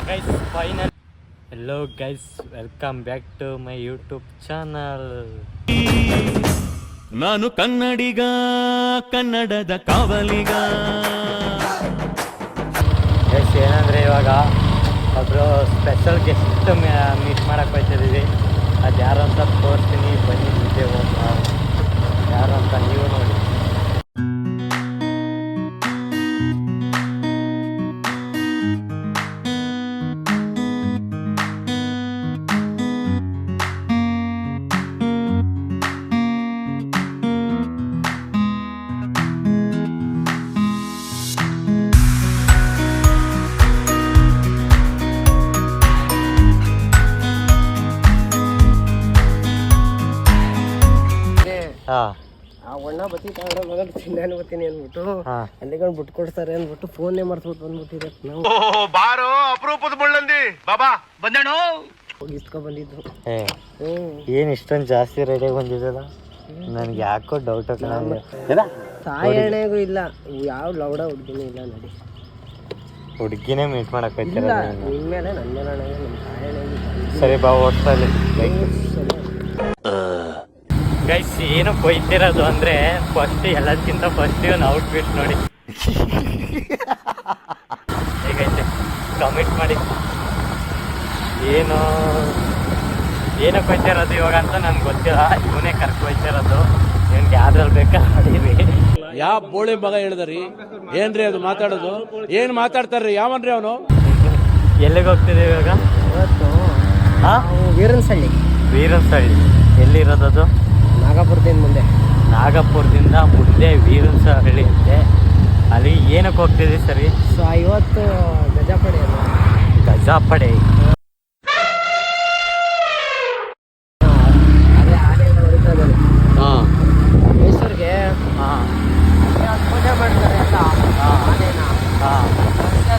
Guys final hello guys, welcome back to my YouTube channel. ನಾನು ಕನ್ನಡಿಗ, ಕನ್ನಡದ ಕಾವಲಿಗ. Guys ಏನಂದರೆ ಇವಾಗ ಒಬ್ಬರು ಸ್ಪೆಷಲ್ ಗೆಸ್ಟ್ ಮೀಟ್ ಮಾಡಕ್ಕೆ ಹೋಗ್ತಿದ್ದೀವಿ. ಅದು ಯಾರು ಅಂತ ತೋರಿಸ್ತೀನಿ, ಬನ್ನಿ ಮುಂದೆ ಹೋಗೋಣ. ಯಾರು ಅಂತ ನೀವು ನೋಡಿ. ಒಣ್ಣ ಬತ್ತಿ ತಗೊಂಡು ತಿಂದಾನು ಬರ್ತೀನಿ ಅಂದ್ಬಿಟ್ಟು ಅಲ್ಲಿಗೊಂಡು ಬಿಟ್ಟು ಕೊಡ್ತಾರೆ ಅಂದ್ಬಿಟ್ಟು ಫೋನ್ನೇ ಮರ್ಸ್ಬಿಟ್ಟು ಬಂದ್ಬಿಟ್ಟಿದೆ. ನಾವು ಬಾರೋ ಅಪರೂಪದ ಮುಳ್ಳಂದಿ ಬಾಬಾ ಬಂದೇಣು ಹೋಗಿ ಇಸ್ಕೊ ಬಂದಿದ್ದು. ಏನು ಇಷ್ಟೊಂದು ಜಾಸ್ತಿ ರೆಡಿಯಾಗಿ ಬಂದಿದ್ದಲ್ಲ, ನನಗೆ ಯಾಕೋ ಡೌಟ್ ತಾಯಣೆಗೂ ಇಲ್ಲ, ಯಾವ ಲೌಡ ಹುಡುಗಿನೂ ಇಲ್ಲ. ನೋಡಿ ಹುಡುಗಿನೇ ಮೀಟ್ ಮಾಡಕ್ಕೆ ಹೋಗ್ತೀರ ನಿಮ್ಮೇಲೆ ನನ್ನ ಮೇಲೆ ನಮ್ಮ ತಾಯಣೆಗೂ. ಸರಿ ಬಾ ಓಡಿಸಲಿ. ಗೈಸ್ ಏನು ಕೊಯ್ತಿರೋದು ಅಂದರೆ ಫಸ್ಟ್ ಎಲ್ಲದಕ್ಕಿಂತ ಫಸ್ಟ್ ಒಂದು ಔಟ್ಫಿಟ್ ನೋಡಿ ಹೇಗೈತೆ ಕಮೆಂಟ್ ಮಾಡಿ. ಏನು ಕೊಯ್ತಿರೋದು ಇವಾಗ ಅಂತ ನನಗೆ ಗೊತ್ತಿಲ್ಲ. ಇವನೇ ಕರ್ಕೊಯ್ತಿರೋದು. ಇವನ್ಗೆ ಯಾವ್ದ್ರಲ್ಲಿ ಬೇಕಾ ಹೊಡೀರಿ. ಯಾವ ಬೋಳಿ ಮಗ ಹೇಳಿದ್ರಿ ಏನ್ರಿ ಅದು ಮಾತಾಡೋದು? ಏನ್ ಮಾತಾಡ್ತಾರ್ರಿ? ಯಾವನ್ರಿ ಅವನು? ಎಲ್ಲಿಗೆ ಹೋಗ್ತಿದ್ದೀವಿ ಇವಾಗ? ಇವತ್ತು ವೀರನ್ಸಳ್ಳಿ. ವೀರನ್ಸಳ್ಳಿ ಎಲ್ಲಿರೋದದು? ನಾಗಪುರದಿಂದ ಮುಂದೆ. ನಾಗಪುರದಿಂದ ಮುಂದೆ ವೀರನ್ಸಳ್ಳಿ ಅಂತೆ. ಅಲ್ಲಿ ಏನಕ್ಕೆ ಹೋಗ್ತಿದ್ದೀವಿ ಸರಿ? ಸೊ ಇವತ್ತು ಗಜಪಡೆ ಅಲ್ಲ, ಗಜಪಡೆ. ಅದೇ ಆನೆಗಳು ಹೊಡಿತದೆ ಮೈಸೂರಿಗೆ. ಪೂಜೆ ಮಾಡ್ತಾರೆ ಎಲ್ಲ ಆನೆನ.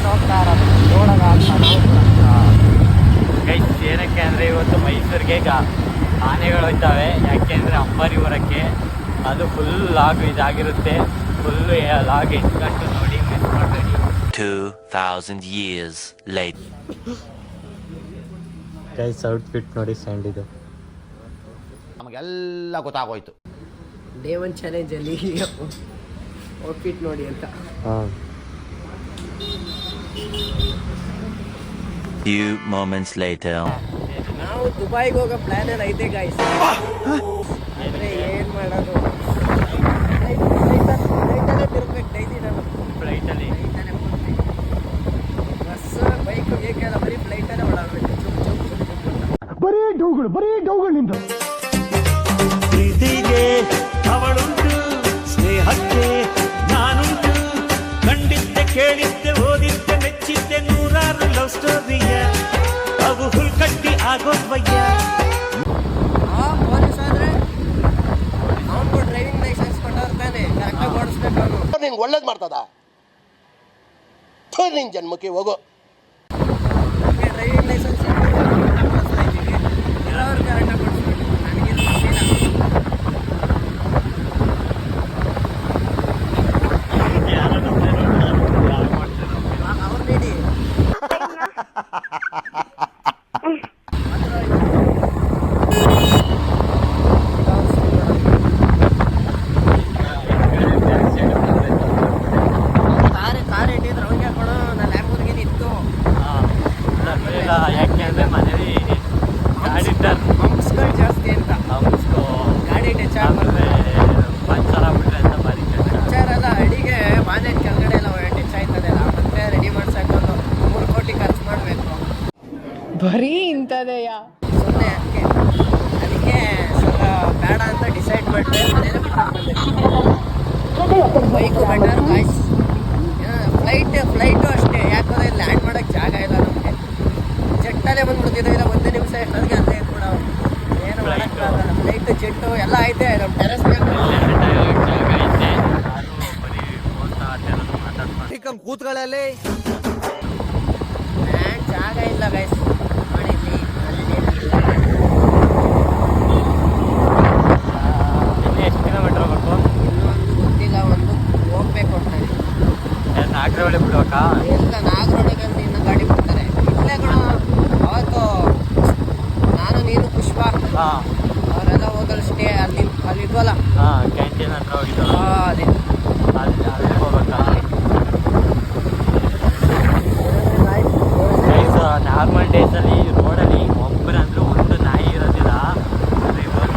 ಹೋಗ್ತಾ ಇರೋದು ನೋಡೋದ. ಗೈಸ್ ಏನಕ್ಕೆ ಅಂದರೆ ಇವತ್ತು ಮೈಸೂರಿಗೆ ಆನೆಗಳು ಹೋಯ್ತವೆ. ಯಾಕೆಂದರೆ ಅಂಬಾರಿ ಊರಕ್ಕೆ ಅದು ಫುಲ್ ಲಾಗ್ ಇದಾಗಿರುತ್ತೆ. ಫುಲ್ಲು ಲಾಗ್ ಇಟ್ಕೊಂಡು ನೋಡಿ, ಮಿಸ್ ಮಾಡಬೇಡಿ. 2000 years later. ಗೈಸ್ ಔಟ್ಫಿಟ್ ನೋಡಿ ಸ್ಯಾಂಡಿದು. ನಮಗೆಲ್ಲ ಗೊತ್ತಾಗೋಯ್ತು. ಡೇ 1 ಚಾಲೆಂಜಲ್ಲಿ ಔಟ್ಫಿಟ್ ನೋಡಿ ಅಂತ. Few moments later. ನಾವು ದುಬೈಗೆ ಹೋಗೋ ಪ್ಲಾನ್ ಎಲ್ಲ ಐತೆ ಗಾಯ್ಸ್. ಆದರೆ ಏನು ಮಾಡೋದು, ಫ್ಲೈಟಲ್ಲೇ ತಿರ್ಬೇಕು ಡೈಲಿ. ನಾನು ಫ್ಲೈಟಲ್ಲಿ ಬಸ್ ಬೈಕ್ ಬೇಕಲ್ಲ, ಬರೀ ಫ್ಲೈಟಲ್ಲೇ ಓಡಾಡಬೇಕು. ಬರೀ ಡೌಗಳು ನಿಂದ. ಪ್ರೀತಿಗೆ ಅವಳುಂಟು, ಸ್ನೇಹಕ್ಕೆ ನಾನುಂಟು. ಕಂಡಿದ್ದೆ, ಕೇಳಿದ್ದೆ, ಓದಿದ್ದೆ, ಮೆಚ್ಚಿದ್ದೆ, ನೂರಾರು ಲವ್ ಸ್ಟೋರಿಯ. ಅವು ಹುಲ್ಕಟ್ಟಿ ಆಗೋದ್ವಯ್ಯ. ಪೊಲೀಸ್ ಆದರೆ ಅವನಿಗೂ ಡ್ರೈವಿಂಗ್ ಲೈಸೆನ್ಸ್ ಕೊಟ್ಟಿರ್ತಾನೆ, ಕರೆಕ್ಟಾಗಿ ಓಡಿಸ್ಬೇಕು ಅವನು. ನಿನ್ಗೆ ಒಳ್ಳೇದು ಮಾಡ್ತದ ನಿನ್ ಜನ್ಮಕ್ಕೆ ಹೋಗೋ. ಡ್ರೈವಿಂಗ್ ಲೈಸೆನ್ಸ್ ಇರೋರು ಕರೆಕ್ಟಾಗಿ ಓಡಿಸ್ಬೇಕು. ನನಗೆ ಅವ್ರು ನೀಡಿ ಕಾರ್ ಇಟ್ಟಿದ್ರು ಅವ್ನಿಗೆ ಹಾಕೋಣ. ನಾನು ಲ್ಯಾಂಬೋರ್ಗಿನಿ ನಿಂತು ಯಾಕೆ ಅಂದರೆ ಮನೇಲಿ ಗಾಡಿ ಹಂಪ್ಸ್ಗಳು ಜಾಸ್ತಿ ಅಂತ. ಗಾಡಿ ಟಚ್ ಆಮೇಲೆ ಪಂಚರ್ ಆಗ್ಬಿಟ್ರೆ ಅಂತ ಬಾರಿ ಪಂಚರ್ ಎಲ್ಲ ಅಡಿಗೆ ಬಾನೆಟ್ ಕೆಳಗಡೆ ಎಲ್ಲ ಟಚ್ ಆಯ್ತದೆಲ್ಲ. ಮತ್ತೆ ರೆಡಿ ಮಾಡ್ಸಕ್ಕೆ 3 ಕೋಟಿ ಖರ್ಚು ಮಾಡಬೇಕು. ಬರೀ ಇಂಥದೆಯಾ ಸುಮ್ಮನೆ ಅದಕ್ಕೆ ಸ್ವಲ್ಪ ಬೇಡ ಅಂತ ಡಿಸೈಡ್ ಮಾಡಿದೆ. ಮನೇಲೆ ಬೈಕು ಬೆಟರ್ ಗಾಯ್ಸ್. ಫ್ಲೈಟು ಅಷ್ಟೇ. ಯಾಕಂದರೆ ಲ್ಯಾಂಡ್ ಮಾಡೋಕ್ಕೆ ಜಾಗ ಇಲ್ಲ ನಮಗೆ. ಜೆಟ್ಟಲ್ಲೇ ಬಂದ್ಬಿಡ್ತಿದ್ದೆ. ಇಲ್ಲ 1 ನಿಮಿಷ ಎಷ್ಟೊತ್ತಿಗೆ ಅಲ್ಲೇ ಕೂಡ ಏನು ಮಾಡೋಕ್ಕಾಗಲ್ಲ. ಫ್ಲೈಟು ಜೆಟ್ಟು ಎಲ್ಲ ಐತೆ ನಮ್ಮ ಟೆರೆಸ್ ಮೇಲೆ. ಕೂತ್ಗಳಲ್ಲಿ ಜಾಗ ಇಲ್ಲ ಗೈಸ್. ಮಾಡಿದ್ವಿ ಎಷ್ಟು ಕಿಲೋಮೀಟರ್ ಹೋಗ್ಬೇಕು? ಇನ್ನೊಂದು ಗೊತ್ತಿಲ್ಲ, ಒಂದು ಹೋಗ್ಬೇಕು ಅಂತ. ನಾಗರಹೊಳೆ ಬಿಡ್ಬೇಕಾ? ಎಲ್ಲ ನಾಗರೋಡಿಗೆ ಅಂತ ಇನ್ನೂ ಗಾಡಿ ಬಿಡ್ತಾರೆ ಇಲ್ಲೇ ಕಣ. ಅವತ್ತು ನಾನು ನೀನು ಪುಷ್ಪ ಹಾಂ ಅವರೆಲ್ಲ ಹೋಗಲ್ ಸ್ಟೇ ಅಲ್ಲಿ ಇದ್ವಲ್ಲ. ಹಾಂ ಕ್ಯಾಂಟೀನ್ ಹತ್ರ ಹೋಗಿದ್ದು. ಅದೇ ಅಲ್ಲಿ ಹೋಗ್ಬೇಕಾ? ನಾರ್ಮಲ್ ಡೇಸಲ್ಲಿ ರೋಡಲ್ಲಿ ಒಬ್ಬರಂದ್ರೆ ಒಂದು ನಾಯಿ ಇರೋದಿಲ್ಲ. ಅದು ಇವಾಗ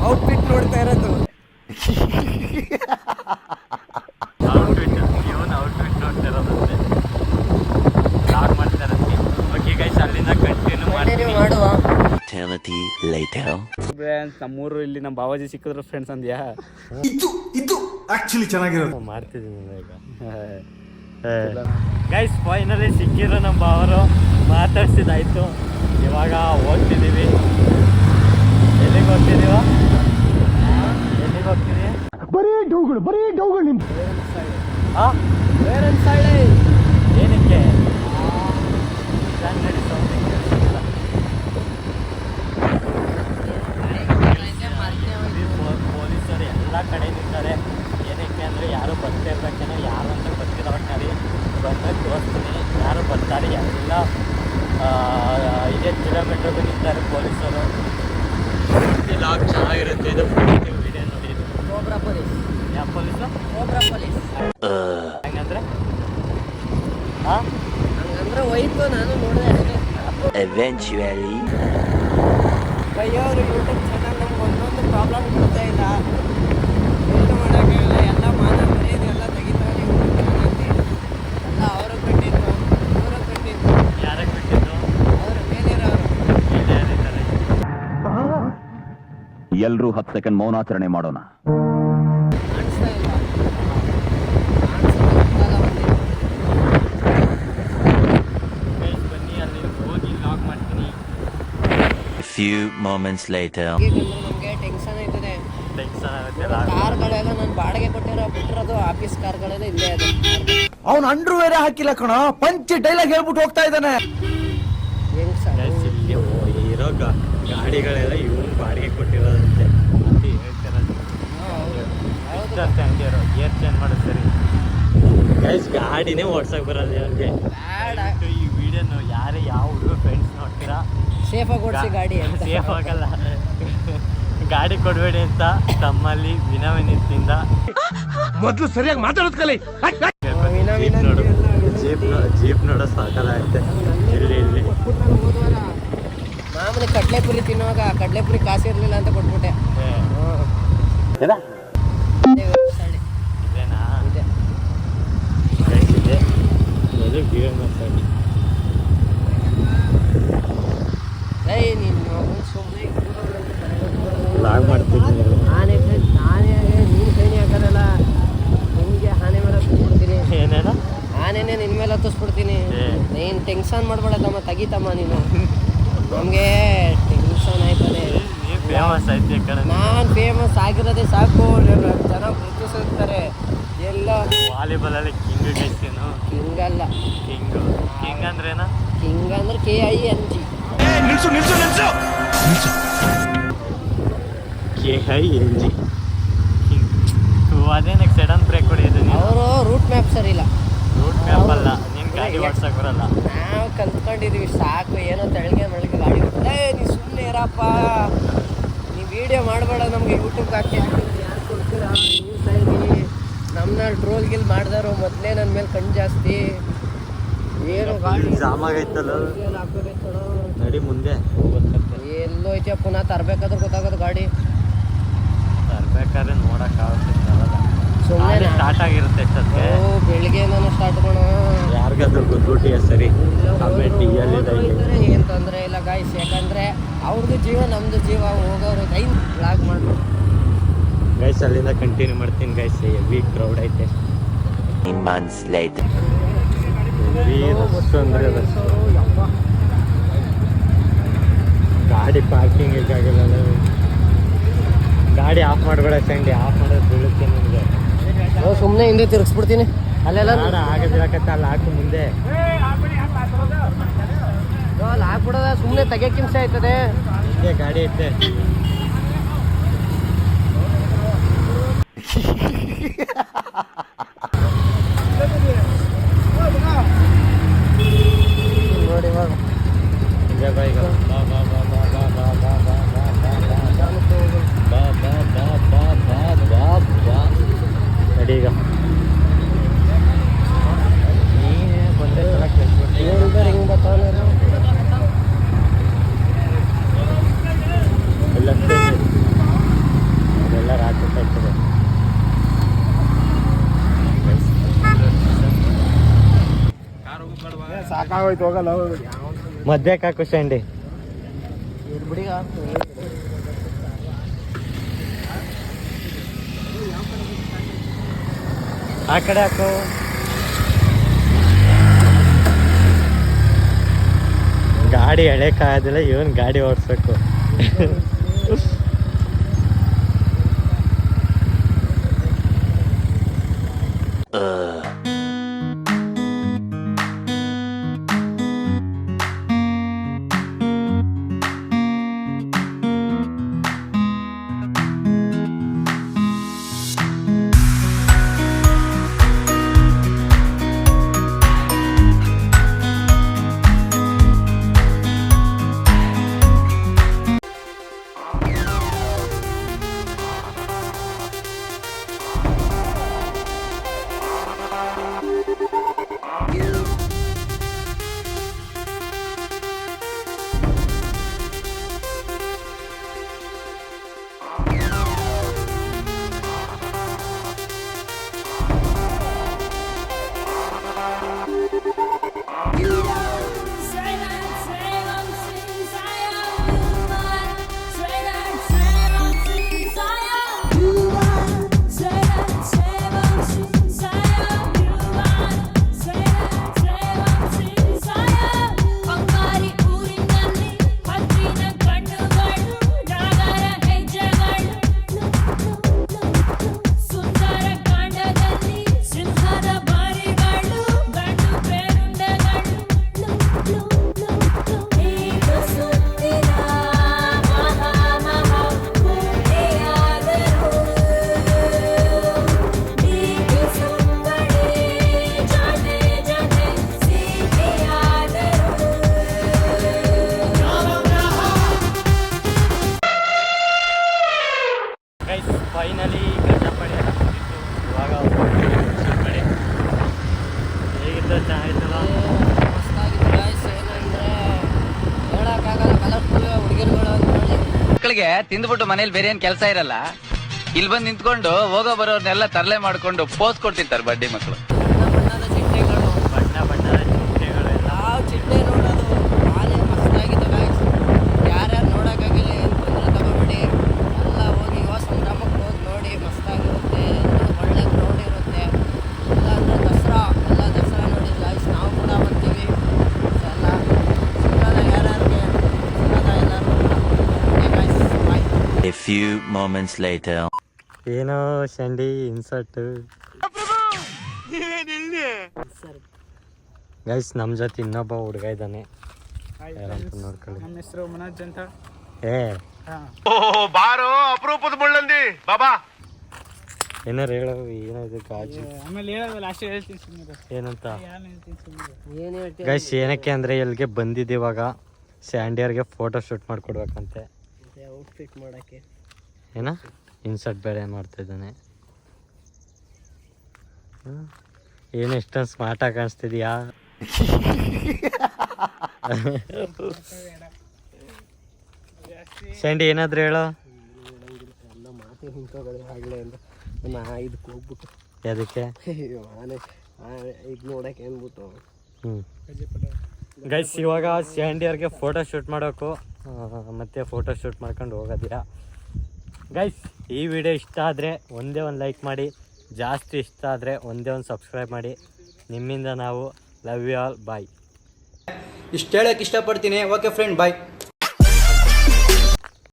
ಔಟ್ಫಿಟ್ ನೋಡ್ತಾ ಇರೋದು. ಇವನು ಔಟ್ಫಿಟ್ ನೋಡ್ತಿರೋದಂತೆ ಲಾಗ್ ಮಾಡ್ತಾರಂತೆ. ಓಕೆ ಗೈಸ್, ಅಲ್ಲಿಂದ ಕಂಟಿನ್ಯೂ ಮಾಡ್ತೀನಿ. ಮಾಡುವ ನಮ್ಮೂರು ಇಲ್ಲಿ ನಮ್ಮ ಬಾವಾಜಿ ಸಿಕ್ಕಿದ್ರು ಫ್ರೆಂಡ್ಸ್ ಅಂದ್ಯಾ? ಇದು ಆಕ್ಚುಲಿ ಚೆನ್ನಾಗಿರೋದು. ಮಾಡ್ತಿದ್ದೀನಿ ಈಗ. ಗೈಸ್ ಫೈನಲಿ ಸಿಕ್ಕಿದ್ರು ನಮ್ಮ ಬಾವರು, ಮಾತಾಡ್ಸಿದಾಯ್ತು. ಇವಾಗ ಹೋಗ್ತಿದ್ದೀವಿ. ಎಲ್ಲಿಗೆ ಹೋಗ್ತಿದ್ದೀವ? ಎಲ್ಲಿಗೆ ಹೋಗ್ತಿದ್ದೀವಿ? ಬರೀ ಡೌಗಳು ನಿಮ್ದು. ಹಾಂ ಏನಕ್ಕೆ? ಕನ್ನಡಿ ಸೌಂಡ್ ಪೊಲೀಸರು ಎಲ್ಲ ಕಡೆ ನಿಂತಾರೆ. ಏನಕ್ಕೆ ಅಂದರೆ ಯಾರು ಬರ್ತಾ ಇರ್ಬೇಕೇನೋ, ಯಾರು ಅಂತ ಗೊತ್ತಿರೋಕ್ಕಾಗಿ ಬಂದಾಗ ತೋರಿಸ್ತೀನಿ. ಯಾರು ಬರ್ತಾರೆ ಎಲ್ಲ 5 ಕಿಲೋಮೀಟ್ರಿಗೂ ನಿಂತಾರೆ ಪೊಲೀಸರು. ಲಾಗ್ ಚೆನ್ನಾಗಿರುತ್ತೆ. ಇದು ನೀವು ವಿಡಿಯೋ ನೋಡಿ. Cobra police. ಯಾವ ಪೊಲೀಸು? Cobra police. ಹೆಂಗಂದ್ರೆ ಹಾಂ ಹಂಗಂದ್ರೆ ಹೋಯ್ತು, ನಾನು ನೋಡಿದೆ ಅಷ್ಟೇ. ಬೈಯೋರು ಯೂಟ್ಯೂಬ್ ಚಾನಲ್ ನಮ್ಗೆ ಒಂದೊಂದು ಪ್ರಾಬ್ಲಮ್ ಕೊಡ್ತಾ ಇಲ್ಲ. ಏನು ಮಾಡೋಕ್ಕಾಗಲ್ಲ. ಎಲ್ಲ ಮಾನ ಮರ್ಯಾದೆ ಎಲ್ಲ ತೆಗಿತಾರೆ ಯೂಟ್ಯೂಬ್ ಚಾನಲ್ಗೆ. ಎಲ್ಲ ಅವ್ರಿಗೆ ಬಿಟ್ಟಿದ್ದು, ಇವ್ರಿಗೆ ಬಿಟ್ಟಿದ್ದು, ಯಾರಿಗೆ ಬಿಟ್ಟಿದ್ದು? ಅವ್ರ ಮೇಲಿರೋರು. ಇಲ್ಲಿ ಯಾರಿದ್ದಾರೆ? ಎಲ್ರೂ 10 ಸೆಕೆಂಡ್ ಮೌನಾಚರಣೆ ಮಾಡೋಣ. ಕಾಣಿಸ್ತಾ ಇಲ್ಲ. ಕಾಣಿಸ್ತಾ ಬಂದಿದ್ದು. ಬನ್ನಿ, ಅಲ್ಲಿ ಹೋಗಿ ಲಾಗ್ ಮಾಡ್ತೀನಿ. Few moments later. ನಮಗೆ ಟೆನ್ಷನ್ ಆಯ್ತದೆ. ಟೆನ್ಷನ್ ಆಗುತ್ತೆ ಲಾಗ್. ಕಾರ್ಗಳೆಲ್ಲ ನಾನು ಬಾಡಿಗೆ ಬಿಟ್ಟಿರೋದು ಆಫೀಸ್ ಕಾರ್ಗಳೆಲ್ಲ ಇಲ್ಲೇ ಇದೆ. ಅವ್ನು ಅಂಡ್ರು ಬೇರೆ ಹಾಕಿಲ್ಲ ಕಣ, ಪಂಚ್ ಡೈಲಾಗ್ ಹೇಳ್ಬಿಟ್ಟು ಹೋಗ್ತಾ ಇದ್ದಾನೆ. ಹೆಂಗ್ ಸರ್? ಗೈಸ್, ಇಲ್ಲಿ ಇರೋ ಗಾಡಿಗಳೆಲ್ಲ ಇವನು ಬಾಡಿಗೆ ಕೊಟ್ಟಿರೋದಂತೆ ಅಂತ ಹೇಳ್ತಿರೋದು. ಅಷ್ಟೇ ಹಂಗೆ ಇರೋ ಗೇರ್ ಚೇಂಜ್ ಮಾಡೋದು ಸರಿ. ಗೈಸ್, ಗಾಡಿನೇ ಓಡ್ಸೋಕೆ ಬರೋದು ಅವ್ರಿಗೆ. ಬ್ಯಾಡ. ಈ ವಿಡಿಯೋನು ಯಾರೇ ಯಾವ ಹುಡುಗ ಫ್ರೆಂಡ್ಸ್ ನೋಡ್ತೀರಾ, ಸೇಫಾಗಿ ಓಡಿಸಿ ಗಾಡಿ ಅಂತ. ಸೇಫ್ ಆಗಲ್ಲ. ಗಾಡಿ ಕೊಡಬೇಡಿ ಅಂತ ತಮ್ಮಲ್ಲಿ ವಿನವಿನಿಂದ ಮೊದಲು ಸರಿಯಾಗಿ ಮಾತಾಡೋದ್ ಕಲಿ. ಜೀಪ್ ನೋಡೋ ಸಾಕಾಗುತ್ತೆ. ಇಲ್ಲಿ ಮಾಮೂಲಿ ಕಡ್ಲೆಪುರಿ ತಿನ್ನುವಾಗ ಕಡ್ಲೆಪುರಿ ಕಾಸು ಇರಲಿಲ್ಲ ಅಂತ ಕೊಟ್ಬಿಟ್ಟೆ. ಇದೇನಾ? ಇದೆ. ಇದೆ. ಅದು ಗೀರ್ ಮಸಾಲೆ. ನೀನು ಸುಮ್ಮನೆ ಲಾಗ್ ಮಾಡ್ತಿದ್ದೀನಿ. ನಾನೇ ನೀನು ಕೈನಿ ಹಾಕೋದಲ್ಲ, ನಿಮಗೆ ಆನೆ ಮೇಲೆ ಹತ್ತಿಸ್ಬಿಡ್ತೀನಿ. ಏನೇನ? ಆನೆನೇ ನಿನ್ನ ಮೇಲೆ ಹತ್ತಿಸ್ಬಿಡ್ತೀನಿ. ನೀನು ಟೆನ್ಷನ್ ಮಾಡ್ಬೇಡಮ್ಮ, ತೆಗಿತಮ್ಮ ನೀನು. ನಮಗೆ ಟೆನ್ಷನ್ ಆಯ್ತದೆ. ನೀವು ಫೇಮಸ್ ಆಯ್ತು ಈ ಕಡೆ. ನಾನು ಫೇಮಸ್ ಆಗಿರೋದೇ ಸಾಕು. ಜನ ಗುರುತಿಸಿರ್ತಾರೆ ಎಲ್ಲ. ವಾಲಿಬಾಲಲ್ಲಿ ಕಿಂಗ್ ಗೈಸ್ತೀನು. ಕಿಂಗಲ್ಲ, ಕಿಂಗ್ ಅಂದ್ರೇನ? ಕಿಂಗ್ ಅಂದ್ರೆ KING. ನಿಲ್ಸು. KING. ಅದೇನಕ್ಕೆ ಸಡನ್ ಬ್ರೇಕ್ ಹೊಡೆಯೋದು ನೀವು? ಅವರು ರೂಟ್ ಮ್ಯಾಪ್ ಸರಿ ಇಲ್ಲ. ರೂಟ್ ಮ್ಯಾಪ್ ಅಲ್ಲ, ನಿನ್ನ ಗಾಡಿ ಓಡ್ಸಕ್ ಬರಲ್ಲ. ನಾವು ಕಲ್ತ್ಕೊಂಡಿದೀವಿ ಸಾಕು. ಏನೋ ತೆಳಗೆ ಮಳಿಗೆ ಗಾಡಿ ನೀ ಸುಮ್ಮನೆ ಇರಪ್ಪ, ನೀ ವಿಡಿಯೋ ಮಾಡಬೇಡ, ನಮ್ಗೆ ಯೂಟ್ಯೂಬ್ಗೆ ಹಾಕಿ ಯಾರು ಕೊಡ್ತೀರಾ? ನ್ಯೂಸ್ ಆಗಿ ನಮ್ಮನ್ನ ಟ್ರೋಲ್ ಗಿಲ್ ಮಾಡಿದಾರು. ಮೊದಲೇ ನನ್ನ ಮೇಲೆ ಕಣ್ಣು ಜಾಸ್ತಿ. ಏನು ಗಾಡಿ ಜಾಮ್ ಆಗೈತಲ್ಲ, ಹಾಕೋಬೇಕೋ ನಡಿ ಮುಂದೆ. ಎಲ್ಲೋ ಐತೆ ಪುನಃ ತರಬೇಕಾದ್ರೆ ಗೊತ್ತಾಗೋದು ಗಾಡಿ. ತರ್ಬೇಕಾದ್ರೆ ನೋಡೋಕ್ಕಾಗುತ್ತೆ. ಸುಮ್ಮನೆ ಸ್ಟಾರ್ಟ್ ಆಗಿರುತ್ತೆ ಅಷ್ಟೊತ್ತಿಗೆ. ಬೆಳಿಗ್ಗೆ ನಾನು ಸ್ಟಾರ್ಟ್ ಮಾಡೋಣ. ಯಾರಿಗಾದ್ರೂ ಗೊತ್ತಿಬಿಟ್ಟಿಯ ಸರಿ ಕಮೆಂಟ್ ಎಲ್ಲಿದೆ ಏನು ತೊಂದರೆ ಇಲ್ಲ ಗಾಯ್ಸ್. ಯಾಕಂದರೆ ಅವ್ರದ್ದು ಜೀವ ನಮ್ಮದು ಜೀವ. ಹೋಗೋರು ಟೈಮ್ ಬ್ಲಾಗ್ ಮಾಡಿ ಗೈಸ್, ಅಲ್ಲಿಂದ ಕಂಟಿನ್ಯೂ ಮಾಡ್ತೀನಿ ಗೈಸ್. ಹೆವಿ ಕ್ರೌಡ್ ಐತೆ. Months later. ಹೆವಿ ರಶ್ ಅಂದರೆ ರಶ್. ಗಾಡಿ ಪಾರ್ಕಿಂಗ್ ಆಗಲ್ಲ. ಗಾಡಿ ಆಫ್ ಮಾಡಬೇಡ ಸಂಡಿ. ಆಫ್ ಮಾಡೋದು ಬೀಳುತ್ತೆ ನಿಮಗೆ. ಸುಮ್ಮನೆ ಹಿಂದೆ ತಿರುಗಿಸ್ಬಿಡ್ತೀನಿ. ಅಲ್ಲೆಲ್ಲ ಆಗದಿರಕತ್ತ ಅಲ್ಲಿ ಹಾಕು ಮುಂದೆ. ಅಲ್ಲಿ ಹಾಕ್ಬಿಡೋದ ಸುಮ್ಮನೆ ತೆಗಿಯೋಕೆ ಹಿಂಸೆ ಆಯ್ತದೆ. ಹಿಂದೆ ಗಾಡಿ ಐತೆ. ನೋಡಿ ಇವಾಗ ಈಗ ಬಾ ಈಗ ಬಾ ಬಾ ಬಾ ಬಾ ಬಾ ಬಾ ಬಾ ಬಾ ಬಾ ಬಾ ಬಾ ಬಾ ಬಾ ಬಾ ಬಾ ನಡಿ ಈಗ ನೀನೇ ಬಂದರೆ ಚೆನ್ನಾಗಿ ಕೇಳಿಸ್ಬಿಟ್ಟು ಹಿಂಗೆ ಬರ್ತಾವಲ್ಲ ಎಲ್ಲ ಅದೆಲ್ಲ ರಾತ್ರಿ ಆಗ್ತದೆ. ಸಾಕಾಗೋಯ್ತು ಹೋಗಲ್ಲ ಮದ್ವೆ ಹಾಕು ಸ್ಯಾಂಡಿ. ಬಿಡಿಗ ಆ ಕಡೆ ಹಾಕು. ಗಾಡಿ ಎಳೆಕಾಗೋದಿಲ್ಲ, ಇವನ್ ಗಾಡಿ ಓಡಿಸ್ಬೇಕು. ಫೈನಲಿ ಗಜಪಡೆ ಹಾಕ್ತಿತ್ತು. ಇವಾಗ ಗಜಪಡೆ ಹೇಗಿತ್ತು? ಚೆನ್ನಾಗಿತ್ತಲ್ಲ? ಮಸ್ತಾಗಿತ್ತು ಗಾಯ್ಸ್. ಏನಂದ್ರೆ ಹೇಳಕ್ಕಾಗಲ್ಲ, ಕಲರ್ಫುಲ್ ಹುಡುಗಿರುಗಳು ನೋಡಿ. ಮಕ್ಕಳಿಗೆ ತಿಂದ್ಬಿಟ್ಟು ಮನೇಲಿ ಬೇರೆ ಏನ್ ಕೆಲಸ ಇರಲ್ಲ, ಇಲ್ಲಿ ಬಂದು ನಿಂತ್ಕೊಂಡು ಹೋಗೋ ಬರೋರ್ನೆಲ್ಲ ತರಲೆ ಮಾಡ್ಕೊಂಡು ಪೋಸ್ ಕೊಡ್ತಿರ್ತಾರೆ ಬಡ್ಡಿ ಮಕ್ಕಳು. ಬಣ್ಣದ ಚಿಟ್ಟೆಗಳು, ಬಣ್ಣ ಬಣ್ಣದ ಚಿಟ್ಟೆಗಳೆಲ್ಲ. ಯಾವ ಚಿಟ್ಟೆ ನೋಡೋದು ಹಾಲೆ ಮಸ್ತಾಗಿತ್ತು ಗಾಯ್ಸ್. ಯಾರ್ಯಾರು ನೋಡೋಕ್ಕಾಗಿಲ್ಲ ಏನು ತೊಂದರೆ ತಗೋಬೇಡಿ, ಎಲ್ಲ ಹೋಗಿ ಗ್ರಾಮಕ್ಕೆ ಹೋಗಿ ನೋಡಿ, ಮಸ್ತಾಗಿರುತ್ತೆ. ಒಳ್ಳೆ ಗ್ರೌಂಡ್ ಇರುತ್ತೆ. ಎಲ್ಲ ಅಂದರೆ ದಸರಾ ನೋಡಿ ಗಾಯ್ಸ್. ನಾವು ಕೂಡ ಬರ್ತೀವಿ. ಎಲ್ಲ ಸಿಗೋದ ಯಾರ್ಯಾರಿಗೆ ಸಿಗೋದ ಎಲ್ಲರೂ guys. Bye. A few moments later. ಏನೋ ಶಂಡಿ ಇನ್ಸರ್ಟ್ ಗೈಸ್. ನಮ್ಮ ಜೊತೆ ಇನ್ನೊಬ್ಬ ಹುಡುಗ ಇದ್ದಾನೆ, ಯಾರಂತ ನೋಡ್ಕೊಳ್ಳಿ. ನಮ್ಮ ಹೆಸರು ಮನೋಜ್ ಅಂತ. ಏ ಓ ಬಾರೋ ಅಪರೂಪದ ಮುಳ್ಳಂದಿ ಬಾಬಾ. ಏನಾರು ಹೇಳೋ. ಏನಾಯ್ತು ಗಾಜು? ಆಮೇಲೆ ಹೇಳೋದು ಲಾಸ್ಟ್ ಹೇಳ್ತೀನಿ ಸುಮ್ಮನೆ. ಏನಂತ ಏನು ಹೇಳ್ತೀವಿ ಗೈಸ್? ಏನಕ್ಕೆ ಅಂದರೆ ಎಲ್ಲಿಗೆ ಬಂದಿದ್ದು ಇವಾಗ ಸ್ಯಾಂಡಿಯರ್ಗೆ ಫೋಟೋ ಶೂಟ್ ಮಾಡಿಕೊಡ್ಬೇಕಂತೆ. ಔಟ್ಫಿಟ್ ಮಾಡೋಕ್ಕೆ. ಏನ ಇನ್ಸರ್ಟ್ ಬೇರೆ ಮಾಡ್ತಾ ಇದ್ದಾನೆ. ಏನು ಇಷ್ಟೊಂದು ಸ್ಮಾರ್ಟಾಗಿ ಕಾಣಿಸ್ತಿದ್ಯಾ? ಸ್ಯಾಂಡಿ ಏನಾದ್ರು ಹೇಳೋ. ಎಲ್ಲ ಮಾತೇ ನಿಂತೋಗೋದು ಆಗಲೇ ಅಂತ ನಾ ಇದಕ್ಕೆ ಹೋಗ್ಬಿಟ್ಟು ಅದಕ್ಕೆ ಆನೆ ಇದು ನೋಡಕ್ಕೆ ಏನ್ಬಿಟ್ಟು. ಗೈಸ್ ಇವಾಗ ಸ್ಯಾಂಡಿಯರ್ಗೆ ಫೋಟೋ ಶೂಟ್ ಮಾಡೋಕು ಮತ್ತೆ ಫೋಟೋ ಶೂಟ್ ಮಾಡ್ಕೊಂಡು ಹೋಗೋದಿರಾ. ಗೈಸ್ ಈ ವಿಡಿಯೋ ಇಷ್ಟ ಆದರೆ ಒಂದೇ ಒಂದು ಲೈಕ್ ಮಾಡಿ, ಜಾಸ್ತಿ ಇಷ್ಟ ಆದರೆ ಒಂದೇ ಒಂದು ಸಬ್ಸ್ಕ್ರೈಬ್ ಮಾಡಿ. ನಿಮ್ಮಿಂದ ನಾವು ಲವ್ ಯು ಆಲ್. ಬಾಯ್. ಇಷ್ಟು ಹೇಳಕ್ಕೆ ಇಷ್ಟಪಡ್ತೀನಿ. ಓಕೆ ಫ್ರೆಂಡ್, ಬಾಯ್.